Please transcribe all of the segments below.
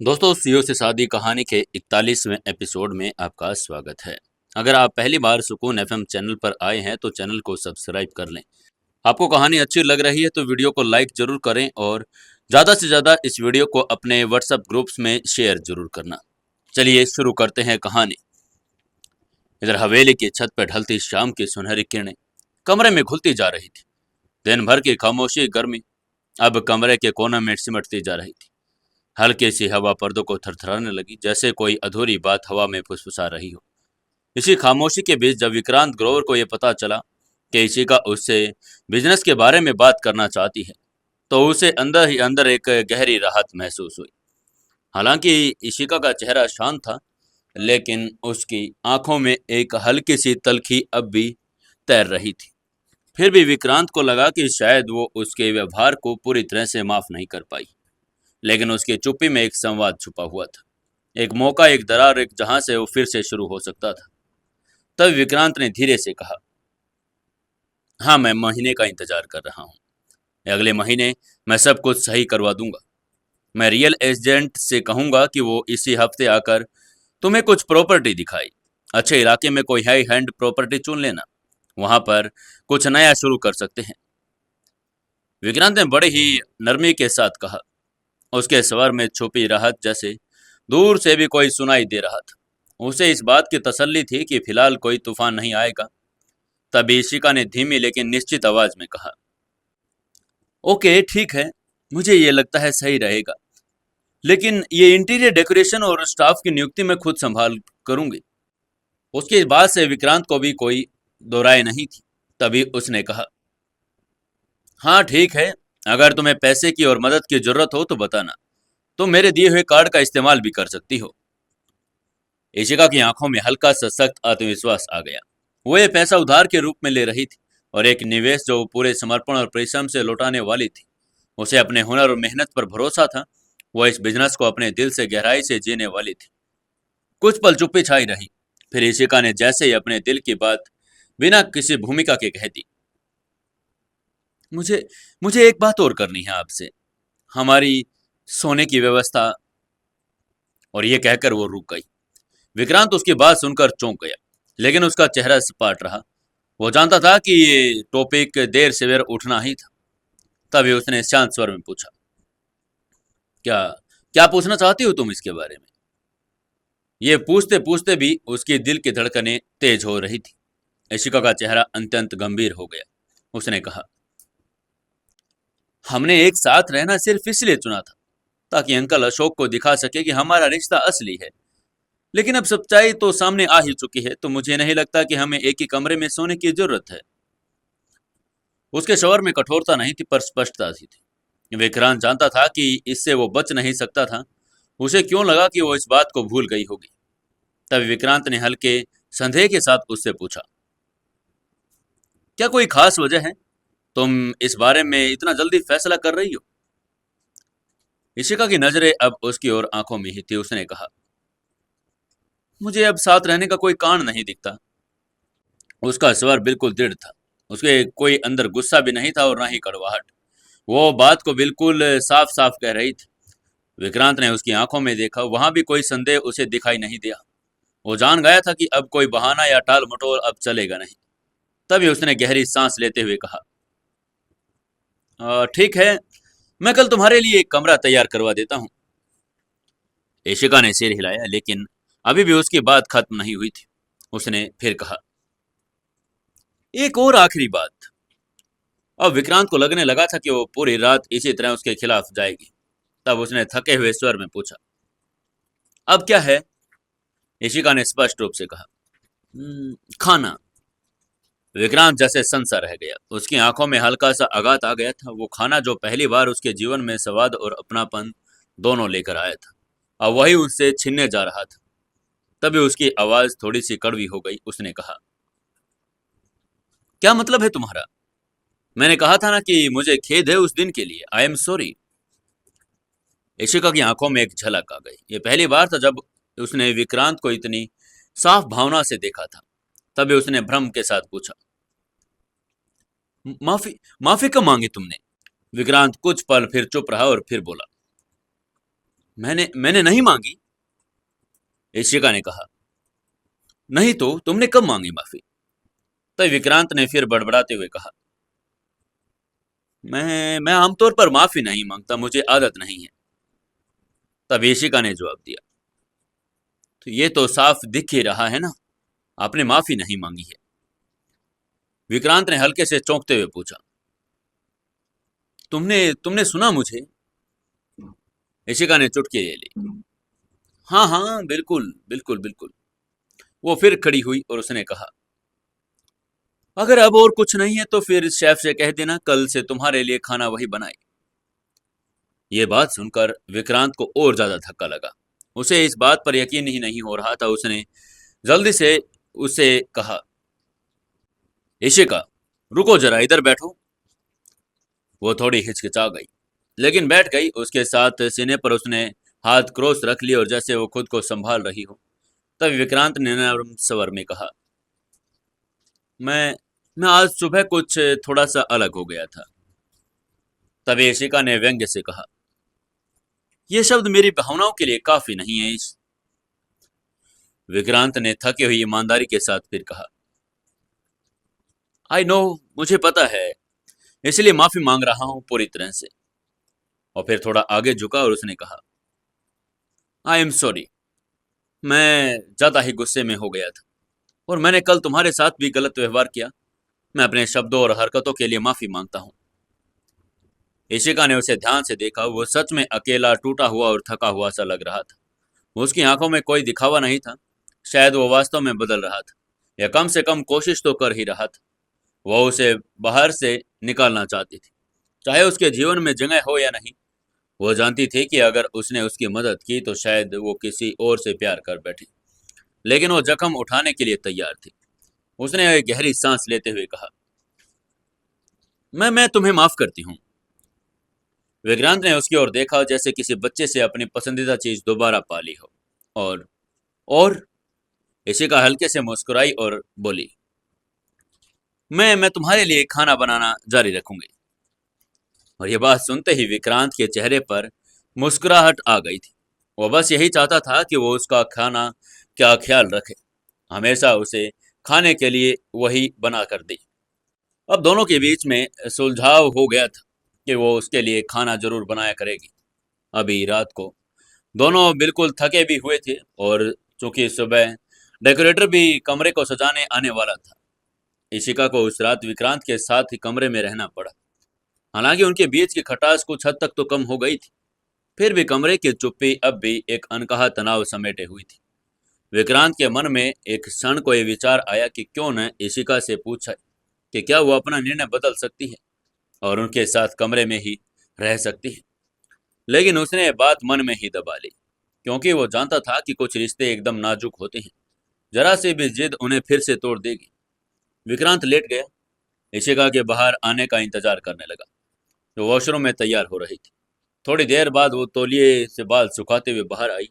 दोस्तों, सीओ से शादी कहानी के 41वें एपिसोड में आपका स्वागत है। अगर आप पहली बार सुकून एफएम चैनल पर आए हैं तो चैनल को सब्सक्राइब कर लें। आपको कहानी अच्छी लग रही है तो वीडियो को लाइक जरूर करें और ज़्यादा से ज़्यादा इस वीडियो को अपने व्हाट्सएप ग्रुप्स में शेयर जरूर करना। चलिए शुरू करते हैं कहानी। इधर हवेली की छत पर ढलती शाम की सुनहरी किरणें कमरे में घुलती जा रही थी। दिन भर की खामोशी गर्मी अब कमरे के कोने में सिमटती जा रही थी। हल्की सी हवा पर्दों को थरथराने लगी, जैसे कोई अधूरी बात हवा में फुसफुसा रही हो। इसी खामोशी के बीच जब विक्रांत ग्रोवर को यह पता चला कि इशिका उससे बिजनेस के बारे में बात करना चाहती है, तो उसे अंदर ही अंदर एक गहरी राहत महसूस हुई। हालांकि इशिका का चेहरा शांत था, लेकिन उसकी आंखों में एक हल्की सी तलखी अब भी तैर रही थी। फिर भी विक्रांत को लगा कि शायद वो उसके व्यवहार को पूरी तरह से माफ नहीं कर पाई, लेकिन उसकी चुप्पी में एक संवाद छुपा हुआ था। एक मौका, एक दरार, एक जहां से वो फिर से शुरू हो सकता था। तब विक्रांत ने धीरे से कहा, हाँ, मैं महीने का इंतजार कर रहा हूँ। अगले महीने मैं सब कुछ सही करवा दूंगा। मैं रियल एजेंट से कहूंगा कि वो इसी हफ्ते आकर तुम्हें कुछ प्रॉपर्टी दिखाई। अच्छे इलाके में कोई हाई हैंड प्रॉपर्टी चुन लेना। वहां पर कुछ नया शुरू कर सकते हैं। विक्रांत ने बड़े ही नरमी के साथ कहा। उसके स्वर में छुपी राहत जैसे दूर से भी कोई सुनाई दे रहा था। उसे इस बात की तसल्ली थी कि फिलहाल कोई तूफान नहीं आएगा। तभी इशिका ने धीमी लेकिन निश्चित आवाज में कहा, ओके ठीक है, मुझे ये लगता है सही रहेगा, लेकिन ये इंटीरियर डेकोरेशन और स्टाफ की नियुक्ति मैं खुद संभाल करूंगी। उसकी इस बात से विक्रांत को भी कोई दो राय नहीं थी। तभी उसने कहा, हाँ ठीक है, अगर तुम्हें पैसे की और मदद की जरूरत हो तो बताना। तुम मेरे दिए हुए कार्ड का इस्तेमाल भी कर सकती हो। इशिका की आंखों में हल्का सा सख्त आत्मविश्वास आ गया। वो ये पैसा उधार के रूप में ले रही थी, और एक निवेश जो पूरे समर्पण और परिश्रम से लौटाने वाली थी। उसे अपने हुनर और मेहनत पर भरोसा था। वो इस बिजनेस को अपने दिल से गहराई से जीने वाली थी। कुछ पल चुप्पी छाई रही। फिर इशिका ने जैसे ही अपने दिल की बात बिना किसी भूमिका के कह दी, मुझे मुझे एक बात और करनी है आपसे, हमारी सोने की व्यवस्था। और ये कहकर वो रुक गई। विक्रांत उसकी बात सुनकर चौंक गया, लेकिन उसका चेहरा सपाट रहा। वो जानता था कि ये टॉपिक देर सवेर उठना ही था। तभी उसने शांत स्वर में पूछा, क्या क्या पूछना चाहती हो तुम इसके बारे में? ये पूछते पूछते भी उसकी दिल की धड़कनें तेज हो रही थी। इशिका का चेहरा अत्यंत गंभीर हो गया। उसने कहा, हमने एक साथ रहना सिर्फ इसलिए चुना था ताकि अंकल अशोक को दिखा सके कि हमारा रिश्ता असली है। लेकिन अब सच्चाई तो सामने आ ही चुकी है, तो मुझे नहीं लगता कि हमें एक ही कमरे में सोने की जरूरत है। उसके स्वर में कठोरता नहीं थी, पर स्पष्टता थी। विक्रांत जानता था कि इससे वो बच नहीं सकता था। उसे क्यों लगा कि वो इस बात को भूल गई होगी। तब विक्रांत ने हल्के संदेह के साथ उससे पूछा, क्या कोई खास वजह है? तुम इस बारे में इतना जल्दी फैसला कर रही हो? इशिका की नजरें अब उसकी ओर आंखों में ही थी। उसने कहा, मुझे अब साथ रहने का कोई कारण नहीं दिखता। उसका स्वर बिल्कुल दृढ़ था। उसके कोई अंदर गुस्सा भी नहीं था और ना ही कड़वाहट। वो बात को बिल्कुल साफ साफ कह रही थी। विक्रांत ने उसकी आंखों में देखा, वहां भी कोई संदेह उसे दिखाई नहीं दिया। वो जान गया था कि अब कोई बहाना या टाल मटोल अब चलेगा नहीं। तभी उसने गहरी सांस लेते हुए कहा, ठीक है, मैं कल तुम्हारे लिए एक कमरा तैयार करवा देता हूँ। इशिका ने सिर हिलाया, लेकिन अभी भी उसकी बात खत्म नहीं हुई थी। उसने फिर कहा, एक और आखिरी बात। अब विक्रांत को लगने लगा था कि वो पूरी रात इसी तरह उसके खिलाफ जाएगी। तब उसने थके हुए स्वर में पूछा, अब क्या है? इशिका ने स्पष्ट रूप से कहा, खाना। विक्रांत जैसे सनसा रह गया। उसकी आंखों में हल्का सा आघात आ गया था। वो खाना जो पहली बार उसके जीवन में स्वाद और अपनापन दोनों लेकर आया था, अब वही उससे छीनने जा रहा था। तभी उसकी आवाज थोड़ी सी कड़वी हो गई। उसने कहा, क्या मतलब है तुम्हारा? मैंने कहा था ना कि मुझे खेद है उस दिन के लिए। I am sorry. इशिका की आंखों में एक झलक आ गई। ये पहली बार था जब उसने विक्रांत को इतनी साफ भावना से देखा था। तभी उसने भ्रम के साथ पूछा, माफी माफी कब मांगी तुमने? विक्रांत कुछ पल फिर चुप रहा और फिर बोला, मैंने नहीं मांगी, इशिका ने कहा। नहीं तो तुमने कब मांगी माफी? तब विक्रांत ने फिर बड़बड़ाते हुए कहा, मैं आमतौर पर माफी नहीं मांगता, मुझे आदत नहीं है। तब इशिका ने जवाब दिया, तो ये तो साफ दिख ही रहा है ना, आपने माफी नहीं मांगी है। विक्रांत ने हल्के से चौंकते हुए पूछा, तुमने तुमने सुना मुझे? इशिका ने चुटकी ले ली। हाँ हाँ, बिल्कुल बिल्कुल बिल्कुल। वो फिर खड़ी हुई और उसने कहा, अगर अब और कुछ नहीं है तो फिर शेफ से कह देना कल से तुम्हारे लिए खाना वही बनाए। ये बात सुनकर विक्रांत को और ज्यादा धक्का लगा। उसे इस बात पर यकीन ही नहीं हो रहा था। उसने जल्दी से उसे कहा, इशिका, रुको जरा, इधर बैठो। वो थोड़ी हिचकिचा गई, लेकिन बैठ गई। उसके साथ सीने पर उसने हाथ क्रॉस रख लिए और जैसे वो खुद को संभाल रही हो। तब विक्रांत ने नरम स्वर में कहा, मैं मैं आज सुबह कुछ थोड़ा सा अलग हो गया था। तभी इशिका ने व्यंग्य से कहा, यह शब्द मेरी भावनाओं के लिए काफी नहीं है इस। विक्रांत ने थके हुई ईमानदारी के साथ फिर कहा, आई नो, मुझे पता है, इसलिए माफी मांग रहा हूं पूरी तरह से। और फिर थोड़ा आगे झुका और उसने कहा, आई एम सॉरी, मैं ज्यादा ही गुस्से में हो गया था और मैंने कल तुम्हारे साथ भी गलत व्यवहार किया। मैं अपने शब्दों और हरकतों के लिए माफी मांगता हूँ। इशिका ने उसे ध्यान से देखा। वो सच में अकेला, टूटा हुआ और थका हुआ सा लग रहा था। उसकी आंखों में कोई दिखावा नहीं था। शायद वो वास्तव में बदल रहा था, या कम से कम कोशिश तो कर ही रहा था। वह उसे बाहर से निकालना चाहती थी, चाहे उसके जीवन में जगह हो या नहीं। वो जानती थी कि अगर उसने उसकी मदद की तो शायद वो किसी और से प्यार कर बैठी, लेकिन वो जख्म उठाने के लिए तैयार थी। उसने एक गहरी सांस लेते हुए कहा, मैं तुम्हें माफ करती हूँ। विक्रांत ने उसकी ओर देखा, जैसे किसी बच्चे से अपनी पसंदीदा चीज दोबारा पा ली हो। और इशिका हल्के से मुस्कुराई और बोली, मैं तुम्हारे लिए खाना बनाना जारी रखूंगी। और यह बात सुनते ही विक्रांत के चेहरे पर मुस्कुराहट आ गई थी। वो बस यही चाहता था कि वो उसका खाना क्या ख्याल रखे, हमेशा उसे खाने के लिए वही बना कर दे। अब दोनों के बीच में सुलझाव हो गया था कि वो उसके लिए खाना जरूर बनाया करेगी। अभी रात को दोनों बिल्कुल थके भी हुए थे और चूंकि सुबह डेकोरेटर भी कमरे को सजाने आने वाला था, इशिका को उस रात विक्रांत के साथ ही कमरे में रहना पड़ा। हालांकि उनके बीच की खटास कुछ हद तक तो कम हो गई थी, फिर भी कमरे की चुप्पी अब भी एक अनकहा तनाव समेटे हुई थी। विक्रांत के मन में एक क्षण को यह विचार आया कि क्यों न इशिका से पूछा कि क्या वो अपना निर्णय बदल सकती है और उनके साथ कमरे में ही रह सकती है। लेकिन उसने ये बात मन में ही दबा ली, क्योंकि वो जानता था कि कुछ रिश्ते एकदम नाजुक होते हैं। जरा से भी जिद उन्हें फिर से तोड़ देगी। विक्रांत लेट गया, इशिका के बाहर आने का इंतजार करने लगा, जो वॉशरूम में तैयार हो रही थी। थोड़ी देर बाद वो तौलिए से बाल सुखाते हुए बाहर आई।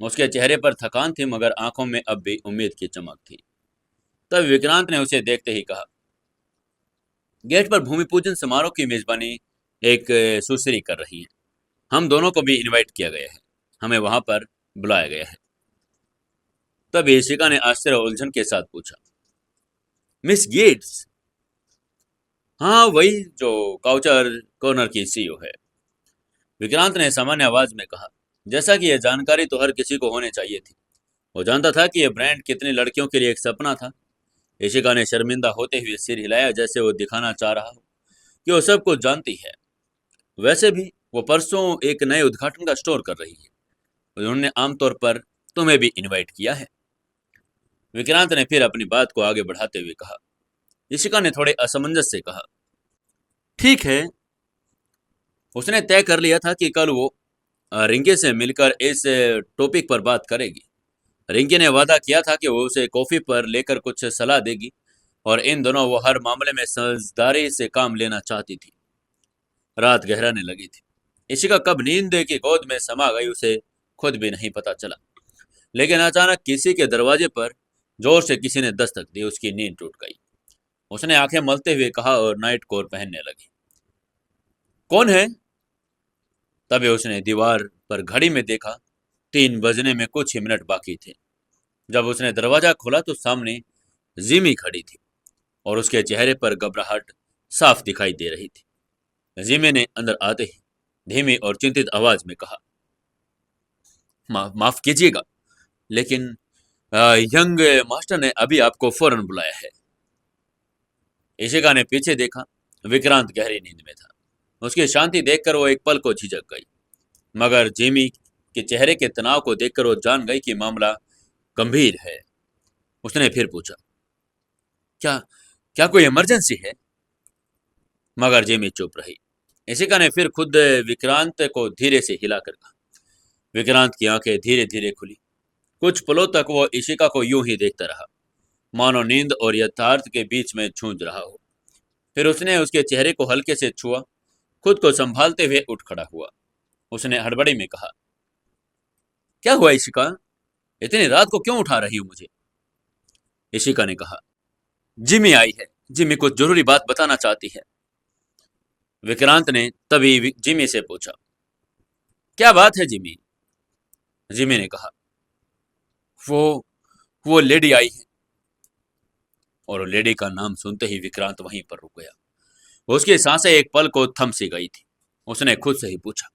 उसके चेहरे पर थकान थी, मगर आंखों में अब भी उम्मीद की चमक थी। तब विक्रांत ने उसे देखते ही कहा, गेट पर भूमि पूजन समारोह की मेजबानी एक सुश्री कर रही है। हम दोनों को भी इनवाइट किया गया है, हमें वहां पर बुलाया गया है। तब इशिका ने आश्चर्य और उलझन के साथ पूछा, मिस गेट्स? हाँ, वही जो काउचर कॉर्नर की सीईओ है। विक्रांत ने सामान्य आवाज में कहा, जैसा कि यह जानकारी तो हर किसी को होनी चाहिए थी। वो जानता था कि यह ब्रांड कितनी लड़कियों के लिए एक सपना था। इशिका ने शर्मिंदा होते हुए सिर हिलाया, जैसे वो दिखाना चाह रहा हो कि वो सब कुछ जानती है। वैसे भी वो परसों एक नए उद्घाटन का स्टोर कर रही है, उन्होंने आमतौर पर तुम्हें भी इनवाइट किया है। विक्रांत ने फिर अपनी बात को आगे बढ़ाते हुए कहा। इशिका ने थोड़े असमंजस से कहा, ठीक है। उसने तय कर लिया था कि कल वो रिंकी से मिलकर इस टॉपिक पर बात करेगी। रिंकी ने वादा किया था कि वो उसे कॉफी पर लेकर कुछ सलाह देगी, और इन दोनों वो हर मामले में समझदारी से काम लेना चाहती थी। रात गहराने लगी थी। इशिका कब नींद की गोद में समा गई उसे खुद भी नहीं पता चला। लेकिन अचानक किसी के दरवाजे पर जोर से किसी ने दस्तक दी। उसकी नींद टूट गई। उसने आंखें मलते हुए कहा और नाइट कोट पहनने लगी, कौन है? तभी उसने दीवार पर घड़ी में देखा 3 बजने में कुछ ही मिनट बाकी थे। जब उसने दरवाजा खोला तो सामने जिमी खड़ी थी और उसके चेहरे पर घबराहट साफ दिखाई दे रही थी। जिमी ने अंदर आते ही धीमी और चिंतित आवाज में कहा, माफ कीजिएगा, लेकिन यंग मास्टर ने अभी आपको फौरन बुलाया है। इशिका ने पीछे देखा। विक्रांत गहरी नींद में था। उसकी शांति देखकर वो एक पल को झिझक गई, मगर जिमी के चेहरे के तनाव को देखकर वो जान गई कि मामला गंभीर है। उसने फिर पूछा, क्या क्या कोई इमरजेंसी है? मगर जिमी चुप रही। इशिका ने फिर खुद विक्रांत को धीरे से हिलाकर कहा। विक्रांत की आंखें धीरे धीरे खुली। कुछ पलों तक वो इशिका को यूं ही देखता रहा, मानो नींद और यथार्थ के बीच में झूंझ रहा हो। फिर उसने उसके चेहरे को हल्के से छुआ। खुद को संभालते हुए उठ खड़ा हुआ। उसने हड़बड़ी में कहा, क्या हुआ इशिका? इतनी रात को क्यों उठा रही हो मुझे? इशिका ने कहा, जिमी आई है। जिमी कुछ जरूरी बात बताना चाहती है। विक्रांत ने तभी जिमी से पूछा, क्या बात है जिमी? जिमी ने कहा, वो वो लेडी आई है। और लेडी का नाम सुनते ही विक्रांत वहीं पर रुक गया। उसकी सांसें एक पल को थम सी गई थी। उसने खुद से ही पूछा,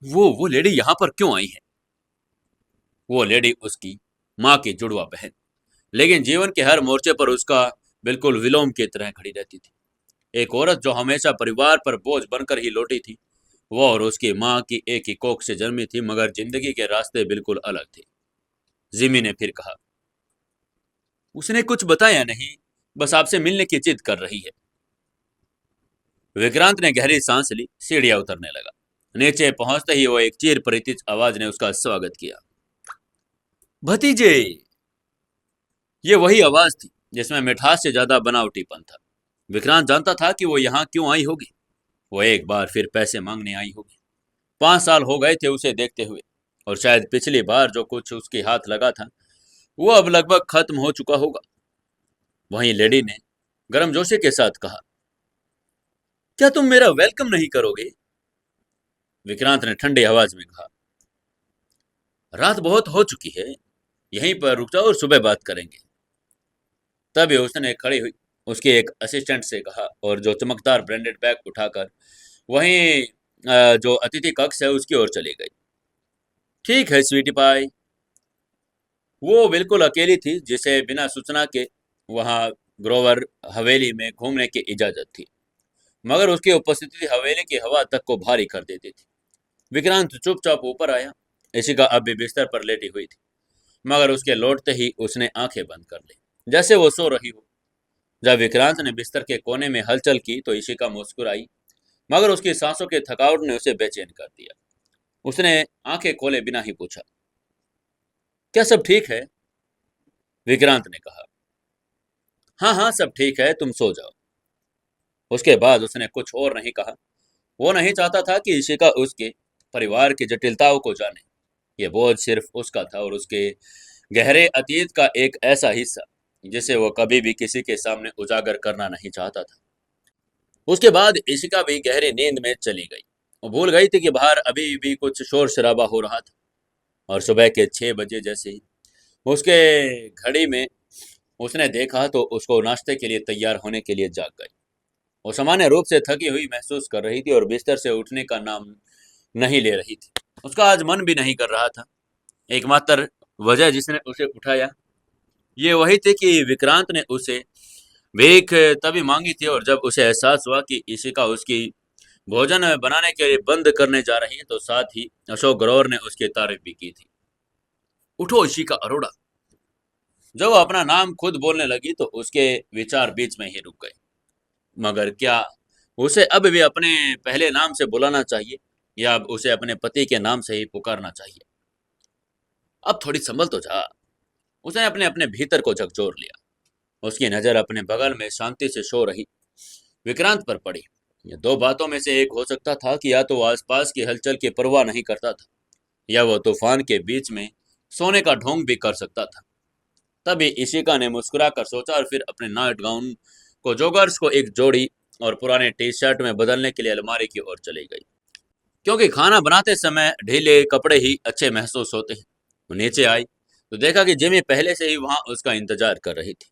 वो लेडी यहां पर क्यों आई है? वो लेडी उसकी मां की जुड़वा बहन, लेकिन जीवन के हर मोर्चे पर उसका बिल्कुल विलोम की तरह खड़ी रहती थी। एक औरत जो हमेशा परिवार पर बोझ बनकर ही लौटी थी। वो और उसकी मां की एक ही कोख से जन्मी थी, मगर जिंदगी के रास्ते बिल्कुल अलग थे। जिमी ने फिर कहा, उसने कुछ बताया नहीं, बस आपसे मिलने की जिद कर रही है। विक्रांत ने गहरी सांस ली। सीढ़ियां उतरने लगा। नीचे पहुंचते ही वो एक चीर परिचित आवाज ने उसका स्वागत किया, भतीजे। ये वही आवाज थी जिसमें मिठास से ज्यादा बनावटीपन था। विक्रांत जानता था कि वो यहाँ क्यों आई होगी। वो एक बार फिर पैसे मांगने आई होगी। 5 साल हो गए थे उसे देखते हुए, और शायद पिछली बार जो कुछ उसके हाथ लगा था वो अब लगभग खत्म हो चुका होगा। वहीं लेडी ने गर्मजोशी के साथ कहा, क्या तुम मेरा वेलकम नहीं करोगे? विक्रांत ने ठंडी आवाज में कहा, रात बहुत हो चुकी है, यहीं पर रुक जाओ और सुबह बात करेंगे। तभी उसने खड़ी हुई उसके एक असिस्टेंट से कहा और जो चमकदार ब्रांडेड बैग उठाकर वहीं जो अतिथि कक्ष है उसकी ओर चली गई। ठीक है स्वीटी पाई। वो बिल्कुल अकेली थी, जिसे बिना सूचना के वहां ग्रोवर हवेली में घूमने की इजाजत थी, मगर उसकी उपस्थिति हवेली की हवा तक को भारी कर देती थी। विक्रांत चुपचाप ऊपर आया। इशिका अब भी बिस्तर पर लेटी हुई थी, मगर उसके लौटते ही उसने आंखें बंद कर ली, जैसे वो सो रही हो। जब विक्रांत ने बिस्तर के कोने में हलचल की तो इशिका मुस्कुराई, मगर उसकी सांसों के थकावट ने उसे बेचैन कर दिया। उसने आंखें खोले बिना ही पूछा, क्या सब ठीक है? विक्रांत ने कहा, हाँ हाँ सब ठीक है, तुम सो जाओ। उसके बाद उसने कुछ और नहीं कहा। वो नहीं चाहता था कि इशिका उसके परिवार की जटिलताओं को जाने। ये बोझ सिर्फ उसका था और उसके गहरे अतीत का एक ऐसा हिस्सा जिसे वो कभी भी किसी के सामने उजागर करना नहीं चाहता था। उसके बाद इशिका भी गहरी नींद में चली गई। वो भूल गई थी कि बाहर अभी भी कुछ शोर शराबा हो रहा था, और सुबह के 6 बजे जैसे ही उसके घड़ी में उसने देखा तो उसको नाश्ते के लिए तैयार होने के लिए जाग गई। वो सामान्य रूप से थकी हुई महसूस कर रही थी और बिस्तर से उठने का नाम नहीं ले रही थी। उसका आज मन भी नहीं कर रहा था। एकमात्र वजह जिसने उसे उठाया ये वही थी कि विक्रांत ने उसे भीख तभी मांगी थी, और जब उसे एहसास हुआ कि इशिका उसकी भोजन बनाने के लिए बंद करने जा रही है तो साथ ही अशोक ग्रोवर ने उसकी तारीफ भी की थी। उठो इशिका अरोड़ा। जब वो अपना नाम खुद बोलने लगी तो उसके विचार बीच में ही रुक गए। मगर क्या उसे अब भी अपने पहले नाम से बुलाना चाहिए, या अब उसे अपने पति के नाम से ही पुकारना चाहिए? अब थोड़ी संभल तो जा। उसने अपने अपने भीतर को झकझोर लिया। उसकी नजर अपने बगल में शांति से सो रही विक्रांत पर पड़ी। ये दो बातों में से एक हो सकता था कि या तो वो आसपास की हलचल की परवाह नहीं करता था, या वो तूफान के बीच में सोने का ढोंग भी कर सकता था। तभी इशिका ने मुस्कुराकर सोचा और फिर अपने नाइट गाउन को जॉगर्स को एक जोड़ी और पुराने टी शर्ट में बदलने के लिए अलमारी की ओर चली गई। क्योंकि खाना बनाते समय ढीले कपड़े ही अच्छे महसूस होते हैं। वो नीचे आई तो देखा कि जिमी पहले से ही वहां उसका इंतजार कर रही थी।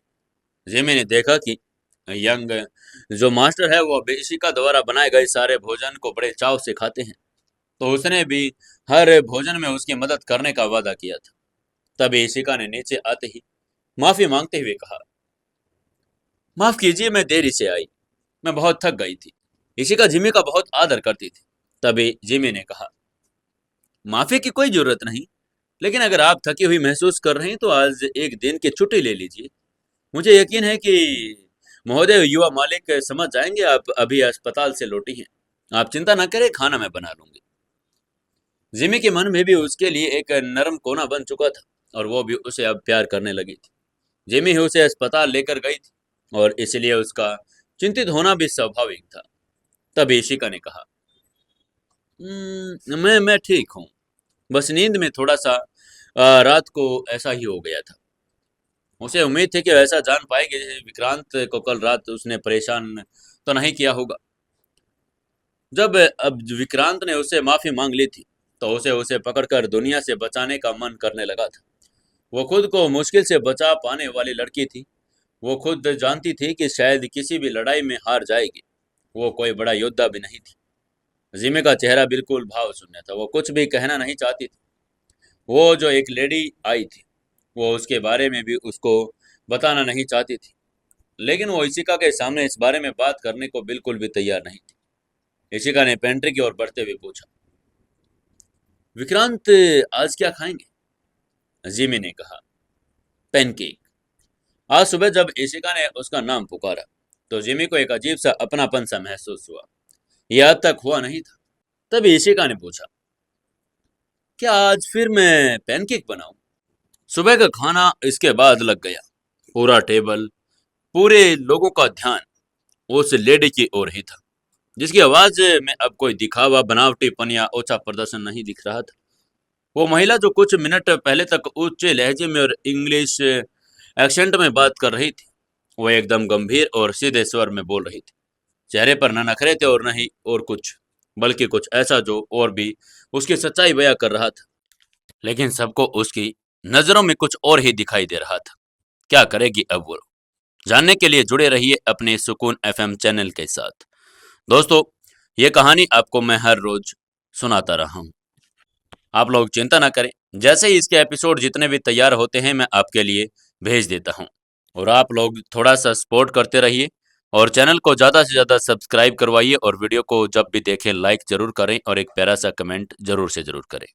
जिमी ने देखा कि यंग जो मास्टर है वो अब इशिका द्वारा बनाए गए सारे भोजन को बड़े चाव से खाते हैं। तो उसने भी हर भोजन में उसकी मदद करने का वादा किया था। तभी इशिका ने नीचे आते ही माफी मांगते हुए कहा, माफ कीजिए मैं देरी से आई, मैं बहुत थक गई थी। इशिका जिमी का बहुत आदर करती थी। तभी जिमी ने कहा, माफी की कोई जरूरत नहीं, लेकिन अगर आप थकी हुई महसूस कर रही हैं तो आज एक दिन की छुट्टी ले लीजिए। मुझे यकीन है कि महोदय युवा मालिक समझ जाएंगे, आप अभी अस्पताल से लौटी हैं। आप चिंता ना करें, खाना मैं बना लूंगी। जिमी के मन में भी उसके लिए एक नरम कोना बन चुका था और वो भी उसे अब प्यार करने लगी थी। जिमी ही उसे अस्पताल लेकर गई थी और इसलिए उसका चिंतित होना भी स्वाभाविक था। तब इशिका ने कहा, मैं ठीक हूँ, बस नींद में थोड़ा सा रात को ऐसा ही हो गया था। उसे उम्मीद थी कि ऐसा जान पाएगी जैसे विक्रांत को कल रात उसने परेशान तो नहीं किया होगा। जब अब विक्रांत ने उससे माफी मांग ली थी तो उसे उसे पकड़कर दुनिया से बचाने का मन करने लगा था। वो खुद को मुश्किल से बचा पाने वाली लड़की थी। वो खुद जानती थी कि शायद किसी भी लड़ाई में हार जाएगी। वो कोई बड़ा योद्धा भी नहीं थी। जिमी का चेहरा बिल्कुल भाव शून्य था। वो कुछ भी कहना नहीं चाहती थी। वो जो एक लेडी आई थी वो उसके बारे में भी उसको बताना नहीं चाहती थी, लेकिन वो इशिका के सामने इस बारे में बात करने को बिल्कुल भी तैयार नहीं थी। इशिका ने पेंट्री की ओर बढ़ते हुए पूछा, विक्रांत आज क्या खाएंगे? जिमी ने कहा, पैनकेक। आज सुबह जब इशिका ने उसका नाम पुकारा तो जिमी को एक अजीब सा अपनापन सा महसूस हुआ। यह अब तक हुआ नहीं था। तभी इशिका ने पूछा, क्या आज फिर मैं पैनकेक बनाऊं? सुबह का खाना इसके बाद लग गया। पूरा टेबल, पूरे लोगों का ध्यान उस लेडी की ओर ही था, जिसकी आवाज में अब कोई दिखावा, बनावटीपन या ओछा प्रदर्शन नहीं दिख रहा था। वो महिला जो कुछ मिनट पहले तक उच्च लहजे में और इंग्लिश एक्सेंट में बात कर रही थी, वो एकदम गंभीर और सीधे स्वर में बोल रही थी। चेहरे पर न नखरे थे और न ही और कुछ, बल्कि कुछ ऐसा जो और भी उसकी सच्चाई बयां कर रहा था। लेकिन सबको उसकी नजरों में कुछ और ही दिखाई दे रहा था। क्या करेगी अब वो? जानने के लिए जुड़े रहिए अपने सुकून एफएम चैनल के साथ। दोस्तों, ये कहानी आपको मैं हर रोज सुनाता रहा हूँ। आप लोग चिंता ना करें, जैसे ही इसके एपिसोड जितने भी तैयार होते हैं मैं आपके लिए भेज देता हूँ। और आप लोग थोड़ा सा सपोर्ट करते रहिए और चैनल को ज़्यादा से ज़्यादा सब्सक्राइब करवाइए और वीडियो को जब भी देखें लाइक ज़रूर करें और एक प्यारा सा कमेंट ज़रूर से ज़रूर करें।